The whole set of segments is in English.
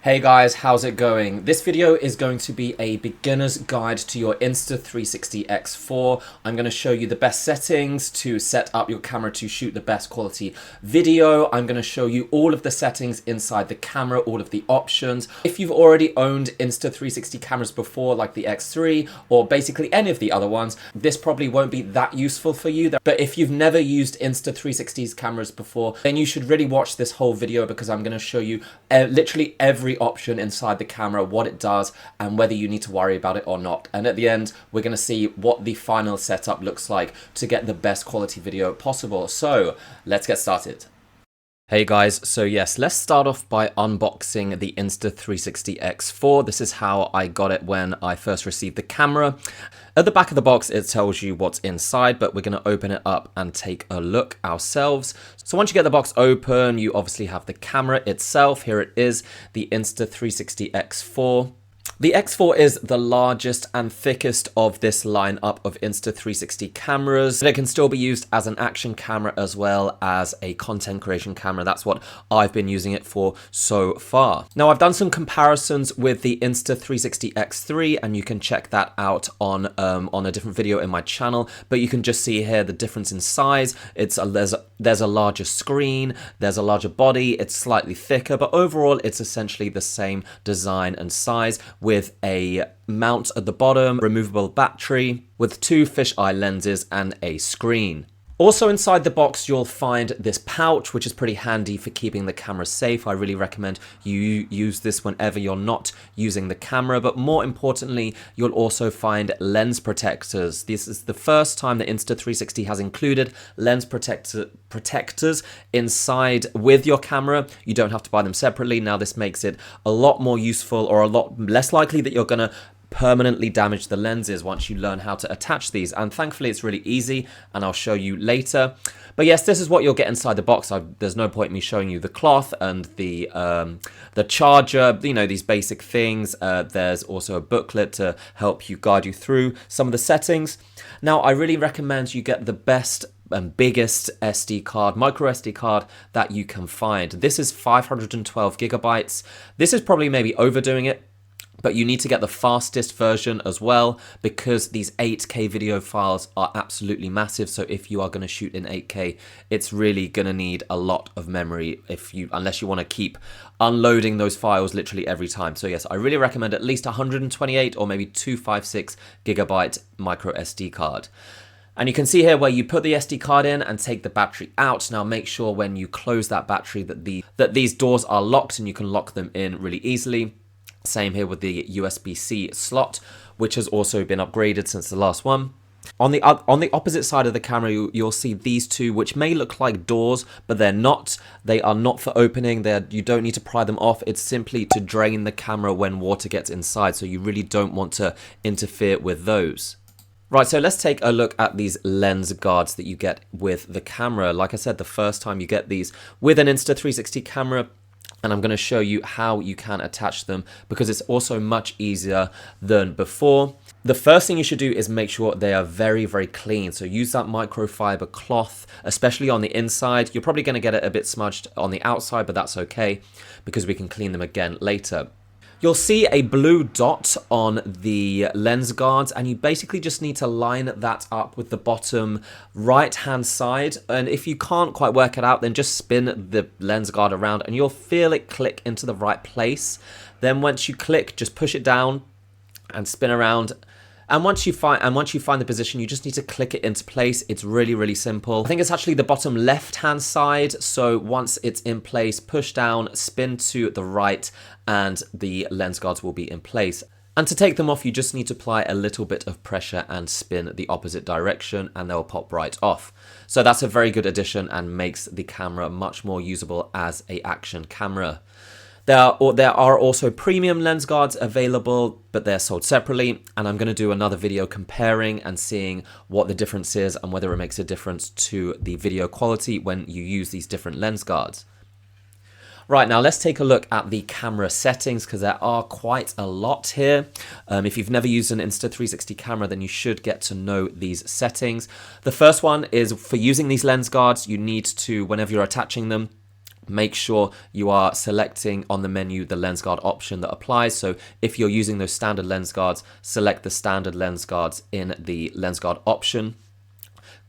Hey guys, how's it going? This video is going to be a beginner's guide to your Insta360 X4. I'm going to show you the best settings to set up your camera to shoot the best quality video. I'm going to show you all of the settings inside the camera, all of the options. If you've already owned Insta360 cameras before, like the X3 or basically any of the other ones, this probably won't be that useful for you. But if you've never used Insta360's cameras before, then you should really watch this whole video because I'm going to show you literally every option inside the camera, what it does, and whether you need to worry about it or not. And at the end, we're going to see what the final setup looks like to get the best quality video possible. So let's get started. Hey guys, so yes, let's start off by unboxing the Insta360 X4. This is how I got it when I first received the camera. At the back of the box, it tells you what's inside, but we're going to open it up and take a look ourselves. So once you get the box open, you obviously have the camera itself. Here it is, the Insta360 X4. The X4 is the largest and thickest of this lineup of Insta360 cameras. It can still be used as an action camera as well as a content creation camera. That's what I've been using it for so far. Now, I've done some comparisons with the Insta360 X3, and you can check that out on a different video in my channel. But you can just see here the difference in size. There's a larger screen, there's a larger body, it's slightly thicker, but overall it's essentially the same design and size, with a mount at the bottom, removable battery, with two fisheye lenses and a screen. Also inside the box, you'll find this pouch, which is pretty handy for keeping the camera safe. I really recommend you use this whenever you're not using the camera, but more importantly, you'll also find lens protectors. This is the first time that Insta360 has included lens protectors inside with your camera. You don't have to buy them separately. Now this makes it a lot more useful, or a lot less likely that you're gonna permanently damage the lenses once you learn how to attach these, and thankfully it's really easy, and I'll show you later. But yes, this is what you'll get inside the box. There's no point in me showing you the cloth and the charger, you know, these basic things. There's also a booklet to help you guide you through some of the settings. Now, I really recommend you get the best and biggest SD card, micro SD card that you can find. This is 512 gigabytes. This is probably maybe overdoing it, but you need to get the fastest version as well, because these 8K video files are absolutely massive. So if you are going to shoot in 8K, it's really going to need a lot of memory unless you want to keep unloading those files literally every time. So yes, I really recommend at least 128 or maybe 256 gigabyte micro SD card. And you can see here where you put the SD card in and take the battery out. Now make sure when you close that battery that these doors are locked, and you can lock them in really easily. Same here with the USB-C slot, which has also been upgraded since the last one. On the opposite side of the camera, you'll see these two, which may look like doors, but they're not. They are not for opening. You don't need to pry them off. It's simply to drain the camera when water gets inside, so you really don't want to interfere with those. Right, so let's take a look at these lens guards that you get with the camera. Like I said, the first time you get these with an Insta360 camera, and I'm going to show you how you can attach them, because it's also much easier than before. The first thing you should do is make sure they are very, very clean. So use that microfiber cloth, especially on the inside. You're probably going to get it a bit smudged on the outside, but that's okay because we can clean them again later. You'll see a blue dot on the lens guards, and you basically just need to line that up with the bottom right hand side. And if you can't quite work it out, then just spin the lens guard around and you'll feel it click into the right place. Then once you click, just push it down and spin around. And once you find the position, you just need to click it into place. It's really, really simple. I think it's actually the bottom left-hand side. So once it's in place, push down, spin to the right, and the lens guards will be in place. And to take them off, you just need to apply a little bit of pressure and spin the opposite direction, and they'll pop right off. So that's a very good addition and makes the camera much more usable as an action camera. There are also premium lens guards available, but they're sold separately, and I'm going to do another video comparing and seeing what the difference is and whether it makes a difference to the video quality when you use these different lens guards. Right, now let's take a look at the camera settings, because there are quite a lot here. If you've never used an Insta360 camera, then you should get to know these settings. The first one is for using these lens guards, you need to, whenever you're attaching them, make sure you are selecting on the menu the lens guard option that applies. So if you're using those standard lens guards, select the standard lens guards in the lens guard option,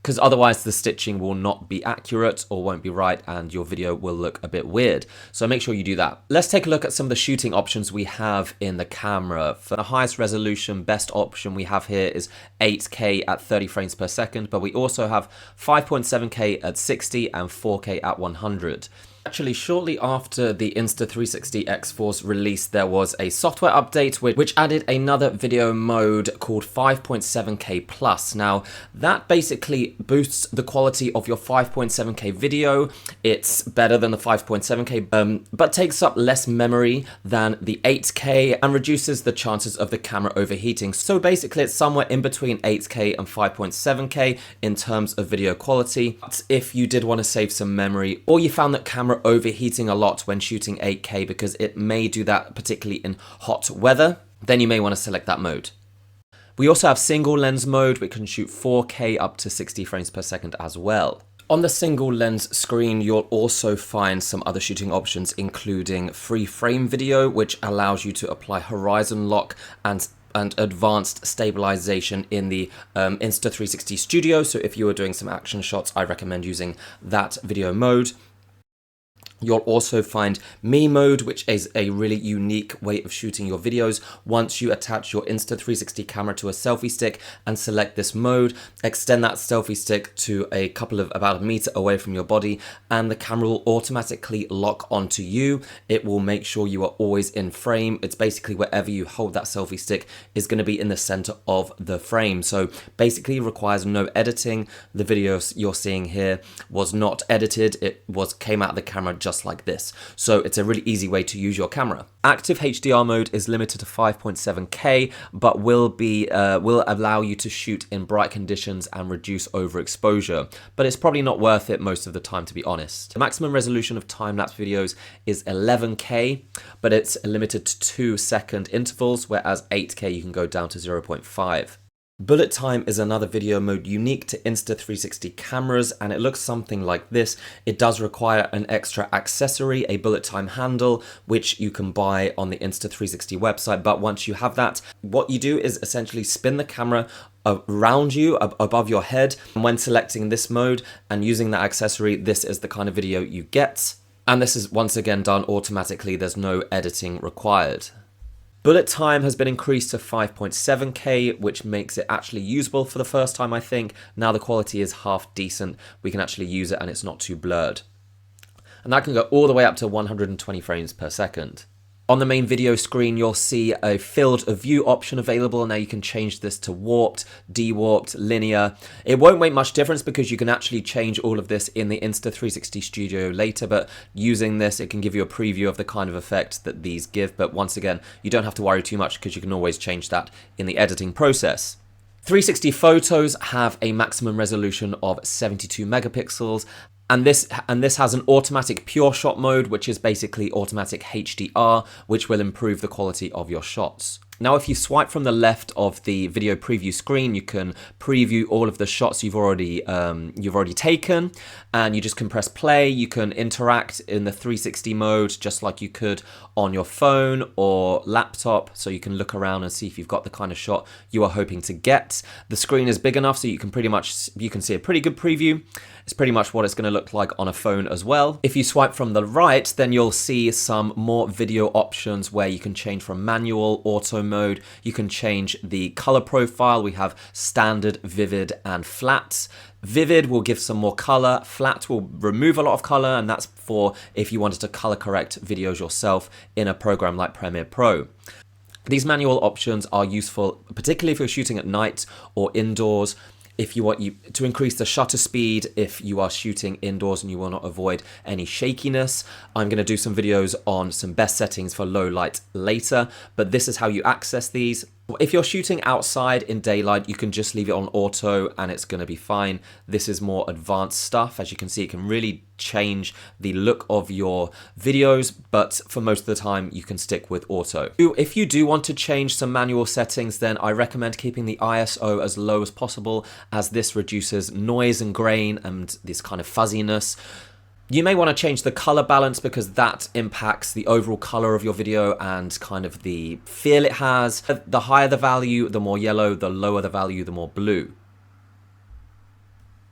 because otherwise the stitching will not be accurate or won't be right and your video will look a bit weird. So make sure you do that. Let's take a look at some of the shooting options we have in the camera. For the highest resolution, best option we have here is 8K at 30 frames per second, but we also have 5.7K at 60 and 4K at 100. Actually, shortly after the Insta360 X4's release, there was a software update which added another video mode called 5.7K Plus. Now, that basically boosts the quality of your 5.7K video. It's better than the 5.7K, but takes up less memory than the 8K and reduces the chances of the camera overheating. So basically, it's somewhere in between 8K and 5.7K in terms of video quality. But if you did want to save some memory, or you found that camera overheating a lot when shooting 8K, because it may do that particularly in hot weather, then you may want to select that mode. We also have single lens mode, which can shoot 4K up to 60 frames per second as well. On the single lens screen, you'll also find some other shooting options, including free frame video, which allows you to apply horizon lock and advanced stabilization in the Insta360 Studio. So if you are doing some action shots, I recommend using that video mode. You'll also find Me mode, which is a really unique way of shooting your videos. Once you attach your Insta360 camera to a selfie stick and select this mode, extend that selfie stick to about a meter away from your body, and the camera will automatically lock onto you. It will make sure you are always in frame. It's basically wherever you hold that selfie stick is going to be in the center of the frame. So basically it requires no editing. The video you're seeing here was not edited. It came out of the camera just like this. So it's a really easy way to use your camera. Active HDR mode is limited to 5.7K, but will allow you to shoot in bright conditions and reduce overexposure. But it's probably not worth it most of the time, to be honest. The maximum resolution of time-lapse videos is 11K, but it's limited to 2-second intervals, whereas 8K you can go down to 0.5. Bullet time is another video mode unique to Insta360 cameras, and it looks something like this. It does require an extra accessory, a bullet time handle, which you can buy on the Insta360 website. But once you have that, what you do is essentially spin the camera around you, above your head. And when selecting this mode and using that accessory, this is the kind of video you get. And this is once again done automatically. There's no editing required. Bullet time has been increased to 5.7K, which makes it actually usable for the first time, I think. Now the quality is half decent. We can actually use it and it's not too blurred. And that can go all the way up to 120 frames per second. On the main video screen, you'll see a field of view option available. Now you can change this to warped, dewarped, linear. It won't make much difference because you can actually change all of this in the Insta360 Studio later, but using this, it can give you a preview of the kind of effect that these give. But once again, you don't have to worry too much because you can always change that in the editing process. 360 photos have a maximum resolution of 72 megapixels. And this has an automatic pure shot mode, which is basically automatic HDR, which will improve the quality of your shots. Now, if you swipe from the left of the video preview screen, you can preview all of the shots you've already taken, and you just can press play. You can interact in the 360 mode just like you could on your phone or laptop, so you can look around and see if you've got the kind of shot you are hoping to get. The screen is big enough so you can see a pretty good preview. It's pretty much what it's going to look like on a phone as well. If you swipe from the right, then you'll see some more video options where you can change from manual, auto mode. You can change the color profile. We have standard, vivid, and flat. Vivid will give some more color, flat will remove a lot of color, and that's for if you wanted to color correct videos yourself in a program like Premiere Pro. These manual options are useful, particularly if you're shooting at night or indoors. If you want to increase the shutter speed, if you are shooting indoors and you want to avoid any shakiness. I'm going to do some videos on some best settings for low light later, but this is how you access these. If you're shooting outside in daylight, you can just leave it on auto and it's going to be fine. This is more advanced stuff. As you can see, it can really change the look of your videos, but for most of the time you can stick with auto. If you do want to change some manual settings, then I recommend keeping the ISO as low as possible, as this reduces noise and grain and this kind of fuzziness. You may want to change the color balance because that impacts the overall color of your video and kind of the feel it has. The higher the value, the more yellow, the lower the value, the more blue.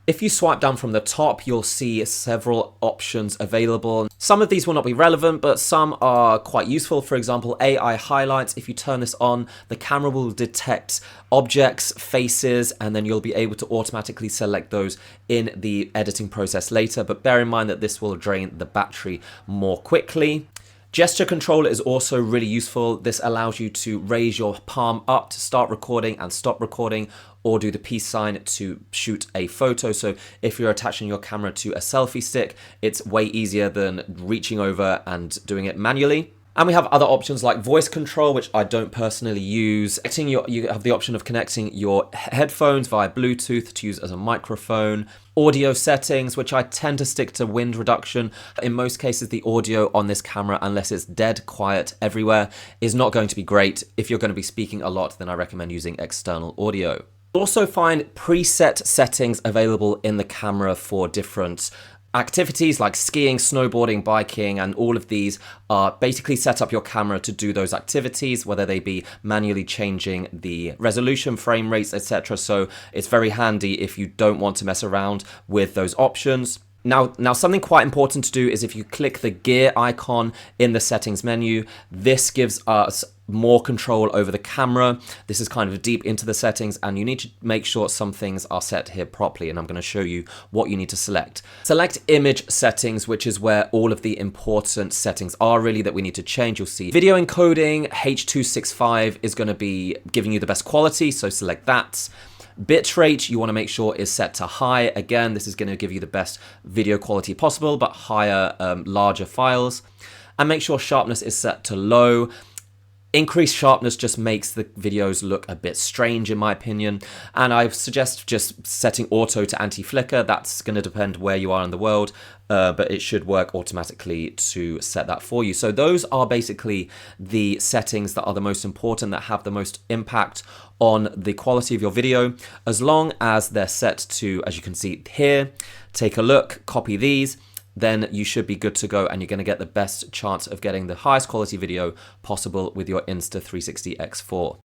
If you swipe down from the top, you'll see several options available. Some of these will not be relevant, but some are quite useful. For example, AI highlights. If you turn this on, the camera will detect objects, faces, and then you'll be able to automatically select those in the editing process later. But bear in mind that this will drain the battery more quickly. Gesture control is also really useful. This allows you to raise your palm up to start recording and stop recording, or do the peace sign to shoot a photo. So if you're attaching your camera to a selfie stick, it's way easier than reaching over and doing it manually. And we have other options like voice control, which I don't personally use. You have the option of connecting your headphones via Bluetooth to use as a microphone. Audio settings, which I tend to stick to wind reduction. In most cases, the audio on this camera, unless it's dead quiet everywhere, is not going to be great. If you're going to be speaking a lot, then I recommend using external audio. You'll also find preset settings available in the camera for different activities like skiing, snowboarding, biking, and all of these are basically set up your camera to do those activities, whether they be manually changing the resolution, frame rates, etc. So it's very handy if you don't want to mess around with those options. Now something quite important to do is if you click the gear icon in the settings menu, this gives us more control over the camera. This is kind of deep into the settings, and you need to make sure some things are set here properly, and I'm going to show you what you need to select. Select image settings, which is where all of the important settings are really that we need to change. You'll see video encoding, H.265 is going to be giving you the best quality, so select that. Bitrate, you want to make sure is set to high. Again, this is going to give you the best video quality possible, but higher, larger files. And make sure sharpness is set to low. Increased sharpness just makes the videos look a bit strange in my opinion, and I suggest just setting auto to anti-flicker. That's going to depend where you are in the world, but it should work automatically to set that for you. So those are basically the settings that are the most important, that have the most impact on the quality of your video, as long as they're set to, as you can see here, take a look, copy these, then you should be good to go, and you're going to get the best chance of getting the highest quality video possible with your Insta360 X4.